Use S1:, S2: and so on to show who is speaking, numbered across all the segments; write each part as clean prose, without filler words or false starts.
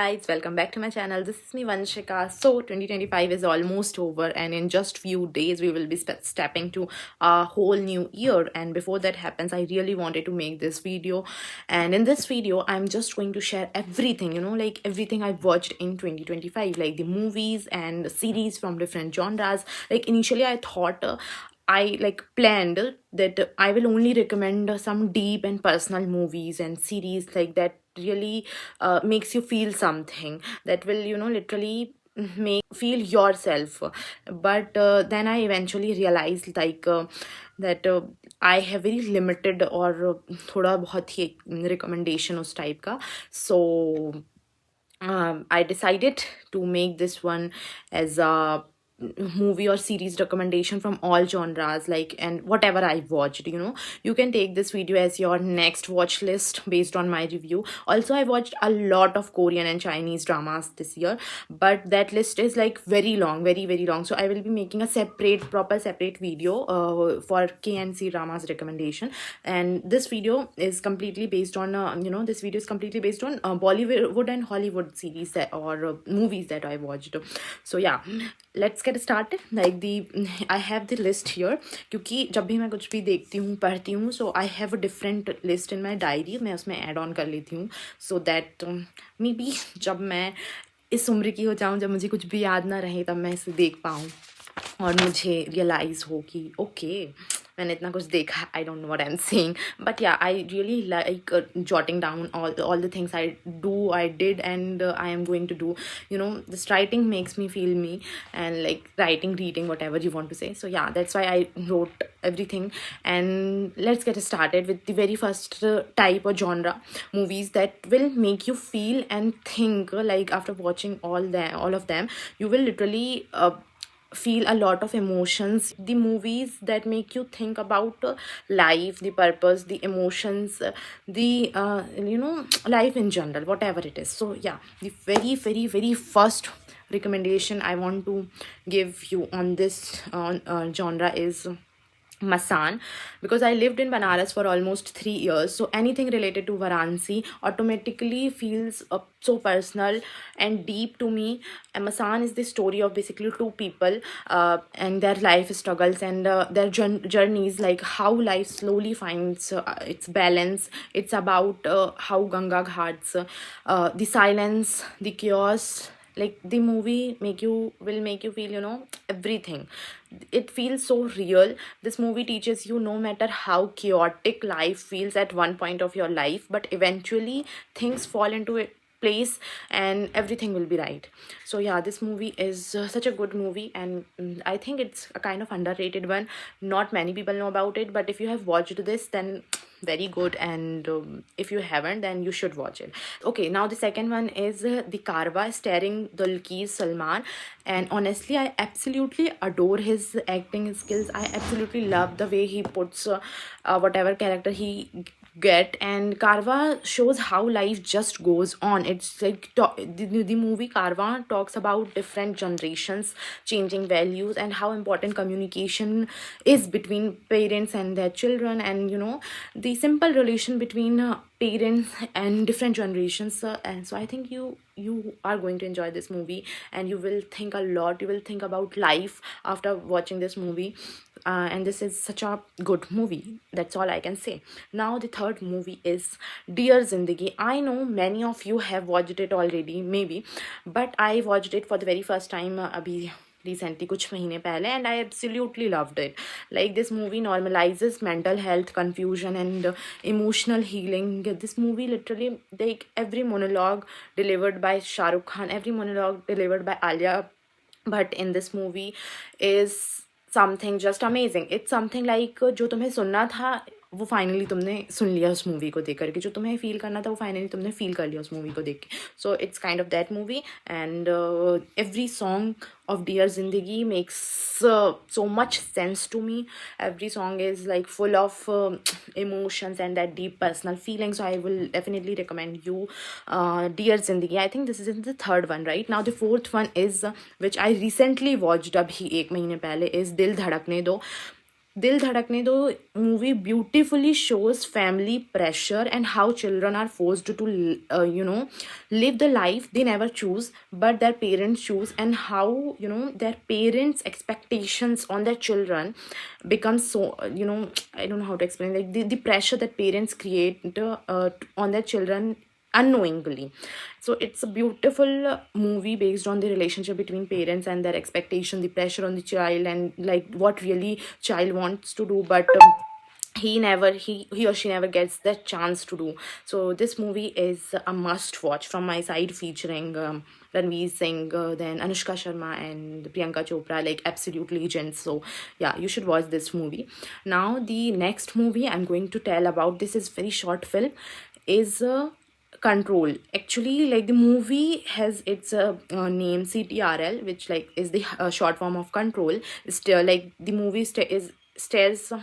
S1: guys, welcome back to my channel. This is me Vanshika. So 2025 is almost over and in just few days we will be stepping to a whole new year, and before that happens I really wanted to make this video. And in this video I'm just going to share everything, like everything I've watched in 2025, like the movies and series from different genres. Like initially I thought I like planned that I will only recommend some deep and personal movies and series like that really makes you feel something that will literally make feel yourself. But then I eventually realized that I have very limited or थोड़ा बहुत ही recommendation उस type का. So I decided to make this one as a movie or series recommendation from all genres, like, and whatever I watched. You can take this video as your next watch list based on my review. Also, I watched a lot of Korean and Chinese dramas this year, but that list is like very long, very very long. So I will be making a proper separate video for KNC dramas recommendation. And this video is completely based on this video is completely based on Bollywood and Hollywood series or movies that I watched. So yeah, let's get started. Like I have the list here, क्योंकि जब भी मैं कुछ भी देखती हूँ पढ़ती हूँ, so I have a different list in my diary. मैं उसमें add on कर लेती हूँ so that maybe जब मैं इस उम्र की हो जाऊँ, जब मुझे कुछ भी याद ना रहे, तब मैं इसे देख पाऊँ और मुझे रियलाइज हो कि ओके मैंने इतना कुछ देखा. I don't know what I'm saying, but yeah, I really like jotting down all the things I did, and I am going to do. This writing makes me feel me, and like writing, reading, whatever you want to say. So yeah, that's why I wrote everything. And let's get started with the very first type or genre, movies that will make you feel and think. Like after watching all of them, you will literally feel a lot of emotions. The movies that make you think about life, the purpose, the emotions, the life in general, whatever it is. So yeah, the very very very first recommendation I want to give you on this genre is Masan, because I lived in Banaras for almost 3 years. So anything related to Varanasi automatically feels so personal and deep to me. And Masan is the story of basically two people and their life struggles and their journeys, like how life slowly finds its balance. It's about how Ganga Ghats, the silence, the chaos, like the movie will make you feel everything. It feels so real. This movie teaches you no matter how chaotic life feels at one point of your life, but eventually things fall into a place and everything will be right. So yeah, this movie is such a good movie, and I think it's a kind of underrated one. Not many people know about it, but if you have watched this, then very good. And if you haven't, then you should watch it. Okay, now the second one is the Karva, starring Dulquer Salman. And honestly, I absolutely adore his acting skills. I absolutely love the way he puts whatever character he get. And Karva shows how life just goes on. It's like the movie Karva talks about different generations, changing values, and how important communication is between parents and their children, and the simple relation between parents and different generations. And so I think you are going to enjoy this movie, and you will think a lot. You will think about life after watching this movie. And this is such a good movie. That's all I can say. Now the third movie is Dear Zindagi. I know many of you have watched it already, maybe, but I watched it for the very first time abhi recently, कुछ महीने पहले, and I absolutely loved it. Like, this movie normalizes mental health, confusion, and emotional healing. This movie literally, like, every monologue delivered by Shah Rukh Khan, every monologue delivered by Alia Bhatt in this movie is something just amazing. It's something like जो तुम्हें सुनना था वो finally तुमने सुन लिया उस movie को देख करके, जो तुम्हें फील करना था वो फाइनली तुमने फील कर लिया उस मूवी को देख के. So it's kind of that movie. And every song of Dear Zindagi makes so much sense to me. Every song is like full of emotions and that deep personal feeling. So I will definitely recommend you Dear Zindagi. I think this is the third one, right? Now the fourth one is which I recently watched abhi ek mahine pehle, is Dil Dhadakne Do. Dil Dhadakne Do movie beautifully shows family pressure and how children are forced to, live the life they never choose, but their parents choose, and how, their parents' expectations on their children become so, I don't know how to explain, like the pressure that parents create on their children unknowingly. So it's a beautiful movie based on the relationship between parents and their expectation, the pressure on the child, and like what really child wants to do, but he or she never gets that chance to do. So this movie is a must watch from my side, featuring Ranveer Singh, then Anushka Sharma and Priyanka Chopra, like absolute legends. So yeah, you should watch this movie. Now the next movie I'm going to tell about, this is very short film, is Control. Actually, like the movie has its name CTRL, which like is the short form of control. Still, like the movie is stares.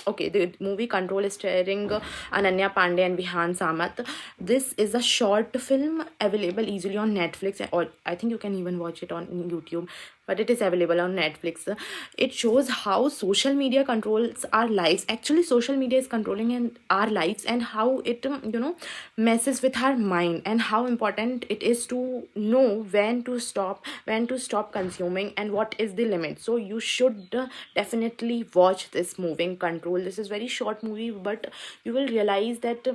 S1: Okay, the movie Control is starring Ananya Pandey and Vihan Samat. This is a short film available easily on Netflix, or I think you can even watch it on YouTube, but it is available on Netflix. It shows how social media controls our lives. Actually, social media is controlling our lives, and how it messes with our mind, and how important it is to know when to stop consuming, and what is the limit. So you should definitely watch this movie Control. This is very short movie, but you will realize that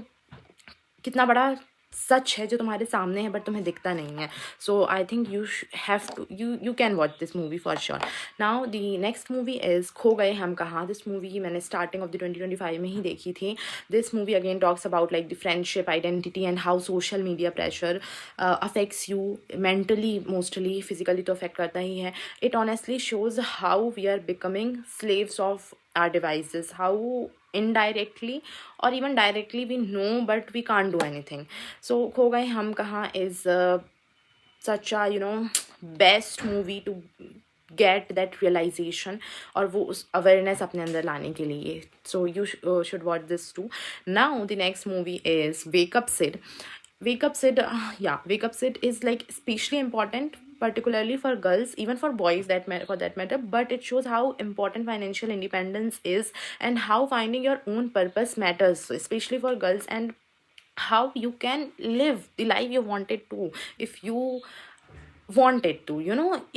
S1: कितना बड़ा सच है जो तुम्हारे सामने है but तुम्हें दिखता नहीं है. So I think you have to you can watch this movie for sure. Now the next movie is Kho Gaye Hum Kahan. This movie मैंने स्टार्टिंग ऑफ द 2025 में ही देखी थी. This movie again talks about like the friendship identity and how social media pressure affects you mentally, mostly physically तो affect करता ही है. It honestly shows how we are becoming slaves of our devices, how indirectly or even directly we know but we can't do anything. So Kho Gaye Hum Kahan is such a best movie to get that realization और वो उस awareness अपने अंदर लाने के लिए. So you should watch this too. Now the next movie is Wake Up Sid. Wake Up Sid, yeah, Wake Up Sid is like especially important, particularly for girls, even for boys for that matter. But it shows how important financial independence is, and how finding your own purpose matters, especially for girls, and how you can live the life you wanted to, if you wanted to,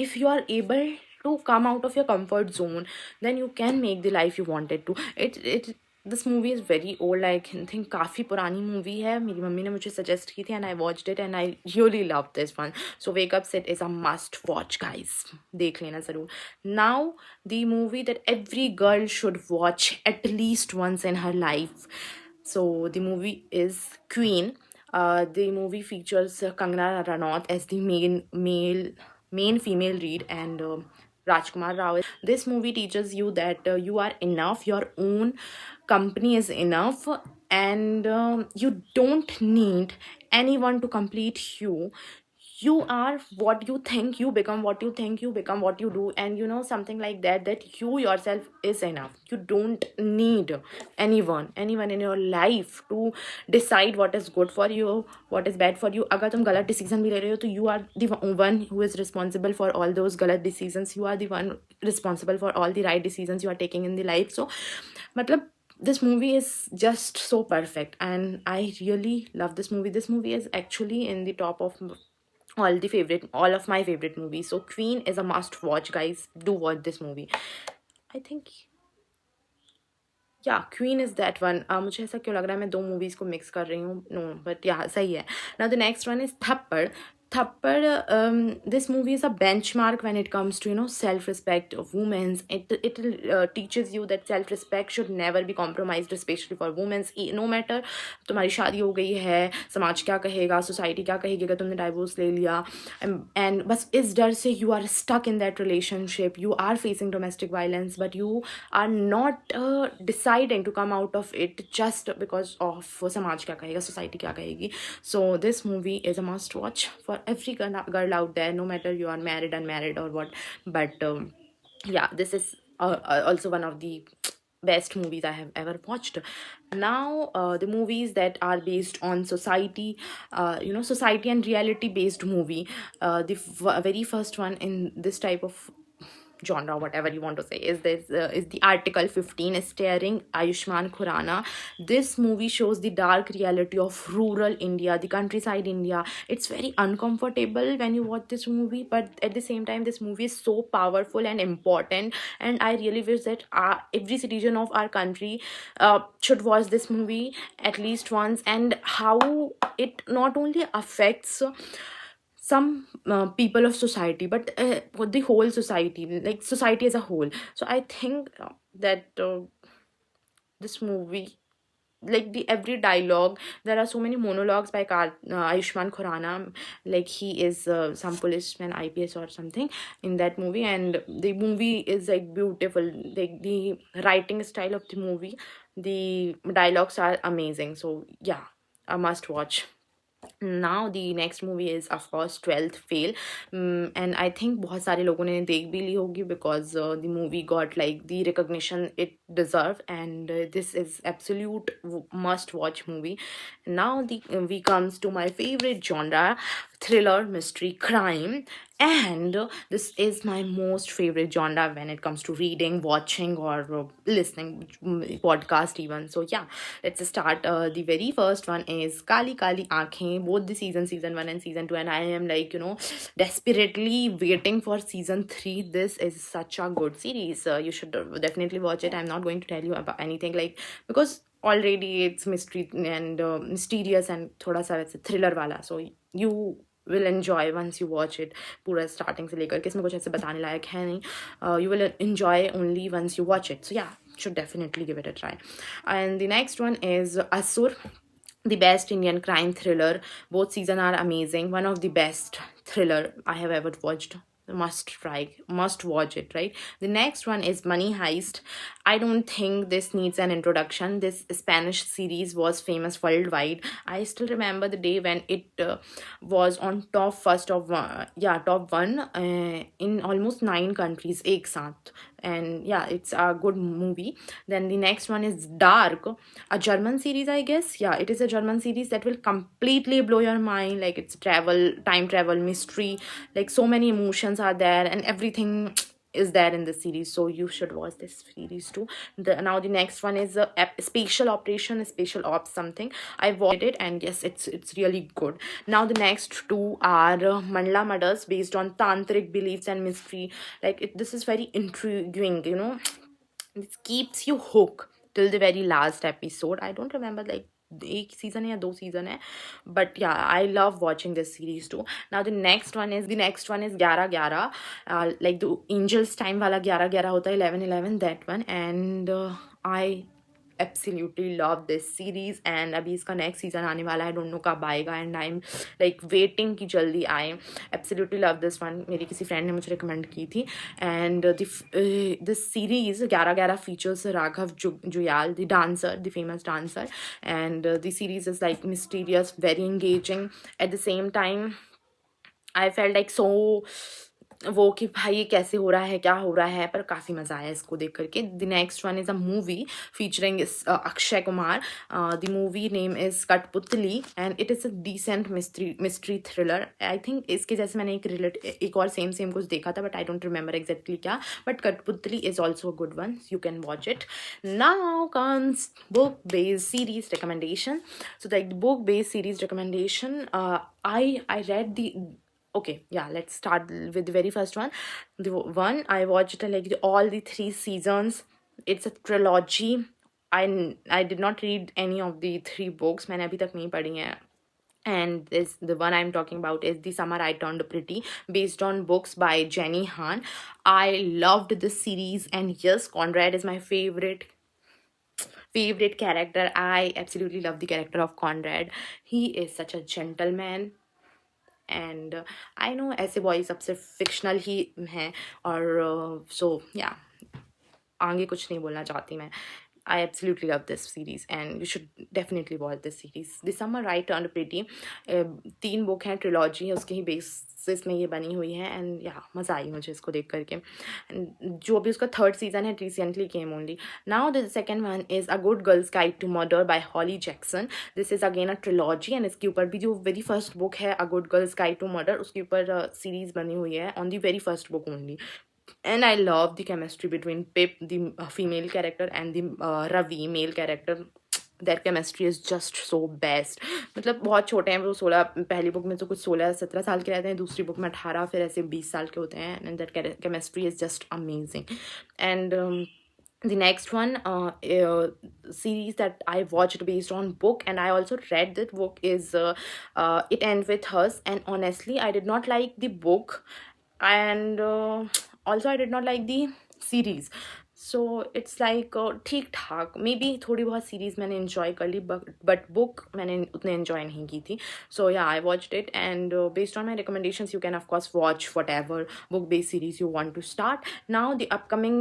S1: if you are able to come out of your comfort zone, then you can make the life you wanted to. It This movie is very old. I can think काफ़ी पुरानी movie है. मेरी mummy ने मुझे suggest की थी and I watched it and I really loved this one. So Wake Up Sid is a must watch, guys. देख लेना ज़रूर. Now the movie that every girl should watch at least once in her life. So the movie is Queen. The movie features Kangana Ranaut as the main female lead, and Rajkumar Rao. This movie teaches you that you are enough, your own company is enough, and you don't need anyone to complete you. You are what you think, you become what you think, you become what you do, and something like that, that you yourself is enough. You don't need anyone in your life to decide what is good for you, what is bad for you. अगर तुम गलत decision भी ले रहे हो तो you are the one who is responsible for all those गलत decisions. You are the one responsible for all the right decisions you are taking in the life. So मतलब this movie is just so perfect, and I really love this movie. This movie is actually in the top of all of my favorite movies. So Queen is a must watch, guys. Do watch this movie. I think या queen is that one. मुझे ऐसा क्यों लग रहा है मैं दो movies को मिक्स कर रही हूँ. नो बट या सही है. Now the next one is थप्पड़. Thappad, this movie is a benchmark when it comes to self-respect of women. It teaches you that self-respect should never be compromised, especially for women. No matter तुम्हारी शादी हो गई है, समाज क्या कहेगा, society क्या कहेगी अगर तुमने डाइवोर्स ले लिया, and बस इस डर से you are stuck in that relationship, you are facing domestic violence, but you are not deciding to come out of it just because of समाज क्या कहेगा, सोसाइटी क्या कहेगी. So this movie is a must watch for every girl out there, no matter you are married, unmarried, or what. But yeah, this is also one of the best movies I have ever watched. Now the movies that are based on society, society and reality based movie. The very first one in this type of genre, whatever you want to say, is the Article 15 starring Ayushman Khurrana. This movie shows the dark reality of rural India, the countryside India. It's very uncomfortable when you watch this movie, but at the same time, this movie is so powerful and important. And I really wish that every citizen of our country should watch this movie at least once, and how it not only affects some people of society, but the whole society, like society as a whole. So I think that this movie, like the every dialogue, there are so many monologues by Ayushman Khurrana, like he is some policeman, IPS or something in that movie, and the movie is like beautiful. Like the writing style of the movie, the dialogues are amazing. So yeah, a must watch. Now the next movie is of course 12th Fail. And I think बहुत सारे लोगों ने देख भी ली होगी, because the movie got like the recognition it deserved, and this is absolute must watch movie. Now the we comes to my favorite genre, thriller, mystery, crime. And this is my most favorite genre when it comes to reading, watching, or listening podcast even. So yeah, let's start. The very first one is Kali Kali Aankhein, both the season 1 and season 2, and I am like, desperately waiting for season 3. This is such a good series. You should definitely watch it. I'm not going to tell you about anything, like, because already it's mystery and mysterious and thoda sa वैसे thriller वाला. So you will enjoy once you watch it. पूरा starting से लेकर के इसमें कुछ ऐसे बताने लायक है नहीं. You will enjoy only once you watch it. So yeah, should definitely give it a try. And the next one is Asur, the best Indian crime thriller. Both seasons are amazing. One of the best thriller I have ever watched. Must try, must watch it, right? The next one is Money Heist. I don't think this needs an introduction. This Spanish series was famous worldwide. I still remember the day when it was on top first of top one in almost 9 countries ek saath. And yeah, it's a good movie. Then the next one is Dark, a German series, I guess. Yeah, it is a German series that will completely blow your mind. Like, it's travel, time travel, mystery, like so many emotions are there, and everything is there in the series. So you should watch this series too. Now the next one is Special Operation, Special Ops something. I watched it, and yes, it's really good. Now the next two are Mandla Murders, based on tantric beliefs and mystery. Like, this is very intriguing, it keeps you hooked till the very last episode. I don't remember, like, एक season है या 2 season है, but yeah, I love watching this series too. Now the next one is 11 11, like the Angels time वाला 11 11 होता है, 11 11, that one. And I absolutely love this series, and अभी इसका next season आने वाला है, I don't know कब आएगा, and I'm like waiting कि जल्दी आए. Absolutely love this one. मेरी किसी friend ने मुझे recommend की थी. And this series 11 11 features Raghav Juyal, the dancer, the famous dancer. And the series is like mysterious, very engaging. At the same time, I felt like so वो कि भाई ये कैसे हो रहा है, क्या हो रहा है, पर काफ़ी मज़ा आया इसको देख करके. The next one is a movie featuring Akshay Kumar. The movie name is Kathputli, and it is a decent mystery thriller. I think इसके जैसे मैंने एक और सेम कुछ देखा था, but I don't remember exactly क्या. But Kathputli is also a good one, you can watch it. Now comes book based series recommendation. So like the book based series recommendation, I read the okay, yeah, let's start with the very first one. The one I watched like all the 3 seasons. It's a trilogy. I did not read any of the 3 books. मैंने अभी तक नहीं पढ़ी हैं. And the one I'm talking about is The Summer I Turned Pretty, based on books by Jenny Han. I loved this series, and yes, Conrad is my favorite character. I absolutely love the character of Conrad. He is such a gentleman. And I know ऐसे boy सबसे fictional ही हैं, और सो या आगे कुछ नहीं बोलना चाहती मैं. I absolutely love this series, and you should definitely watch this series. The Summer I Turned Pretty, 3 book हैं, ट्रिलॉजी है, उसके ही बेसिस में ये बनी हुई है. एंड या मज़ा आई मुझे इसको देख करके. जो अभी उसका 3rd सीजन है, recently came only. Now the second one is a good girl's guide to murder by Holly Jackson. This is again a trilogy, and इसके ऊपर भी जो वेरी फर्स्ट बुक है, a good girl's guide to murder, उसके ऊपर series बनी हुई है on the very first book only. And I love the chemistry between Pip, the female character, and the Ravi, male character. Their chemistry is just so best. मतलब बहुत छोटे हैं वो, 16, पहली बुक में तो कुछ 16-17 साल के रहते हैं, दूसरी बुक में 18, फिर ऐसे 20 साल के होते हैं. And that chemistry is just amazing. And the next one series that I watched based on book, and I also read that book, is It Ends With Us. And honestly, I did not like the book, and also I did not like the series. So it's like ठीक ठाक, may be थोड़ी बहुत series मैंने enjoy कर ली, but book मैंने उतने enjoy नहीं की थी. So yeah, I watched it, and based on my recommendations, you can of course watch whatever book based series you want to start. Now the upcoming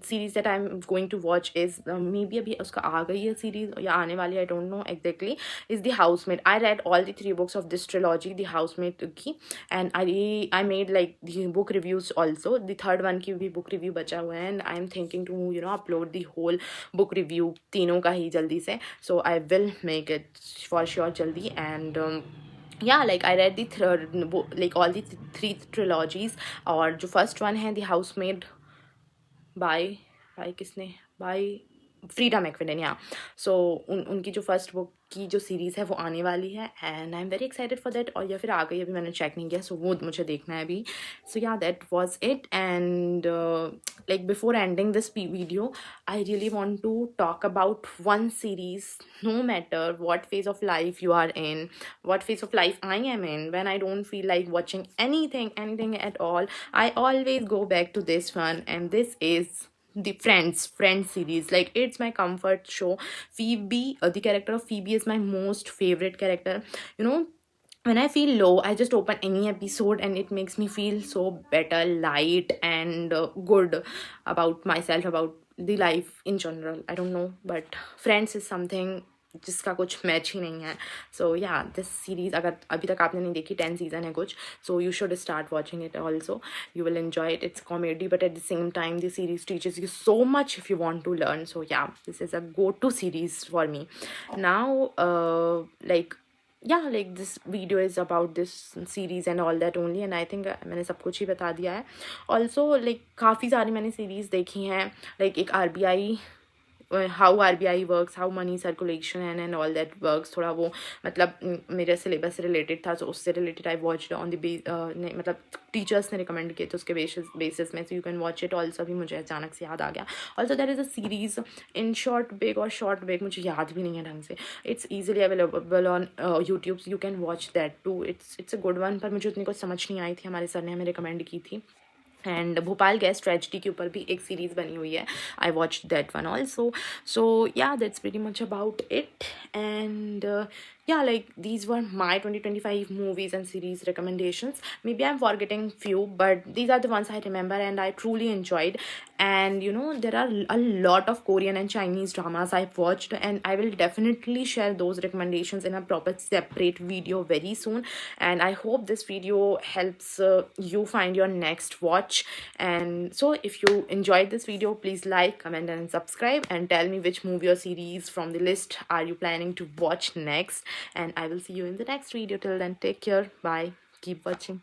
S1: series that I'm going to watch is maybe अभी उसका आ गई है series या आने वाली, I don't know exactly, is The Housemaid. I read all the 3 books of this trilogy, The Housemaid की, and I made like the book reviews also. The third one की भी book review बचा हुआ है, and I'm thinking to upload the whole book review तीनों का ही जल्दी से. So I will make it for sure जल्दी. And yeah, like I read the like all the 3 trilogies. और जो first one है The Housemaid by किसने, by Frida मैकफिडन, या. सो उनकी जो फर्स्ट बुक की जो सीरीज़ है वो आने वाली है, and I am very excited for that. और या फिर आ गई, अभी मैंने चेक नहीं किया, सो वो मुझे देखना है अभी. सो या, that was it. And like before ending this video, I really want to talk about one series. No matter what phase of life you are in, what phase of life I am in, when I don't feel like watching anything at all, I always go back to this one, and this is the Friends series. Like, it's my comfort show. Phoebe, the character of Phoebe is my most favorite character. you know when I feel low, I just open any episode, and it makes me feel so better, light, and good about myself, about the life in general. I don't know, but Friends is something जिसका कुछ match ही नहीं है. सो या, this series अगर अभी तक आपने नहीं देखी, 10 सीज़न है कुछ, so you should start watching it also. You will enjoy it. It's comedy, but at the same time the series teaches you so much if you want to learn. So yeah, this is a go-to series for me. Now like, yeah, like this video is about this series and all that only, and I think मैंने सब कुछ ही बता दिया है. Also, like काफ़ी सारी मैंने series देखी हैं. Like एक RBI, how RBI works, how money circulation and all that works. थोड़ा वो मतलब मेरे सिलेबस से रिलेटेड था, so उससे related I watch on the मतलब टीचर्स ने रिकमेंड किए थे उसके बेसिस में. So you can watch it also. अभी मुझे अचानक से याद आ गया. Also there is a series in short big, और शॉर्ट बिग मुझे याद भी नहीं है ढंग से. It's easily available on YouTube, you can watch that too. It's a good one, पर मुझे उतनी कुछ समझ नहीं आई थी. हमारे सर ने हमें रिकमेंड की थी. एंड भोपाल गैस ट्रेजिडी के ऊपर भी एक सीरीज़ बनी हुई है. I watch that one also. So yeah, that's very much about it. And yeah, like these were my 2025 movies and series recommendations. Maybe I'm forgetting few, but these are the ones I remember and I truly enjoyed. And there are a lot of Korean and Chinese dramas I've watched, and I will definitely share those recommendations in a proper separate video very soon. And I hope this video helps you find your next watch. And so if you enjoyed this video, please like, comment, and subscribe, and tell me which movie or series from the list are you planning to watch next. And I will see you in the next video. Till then, take care. Bye. Keep watching.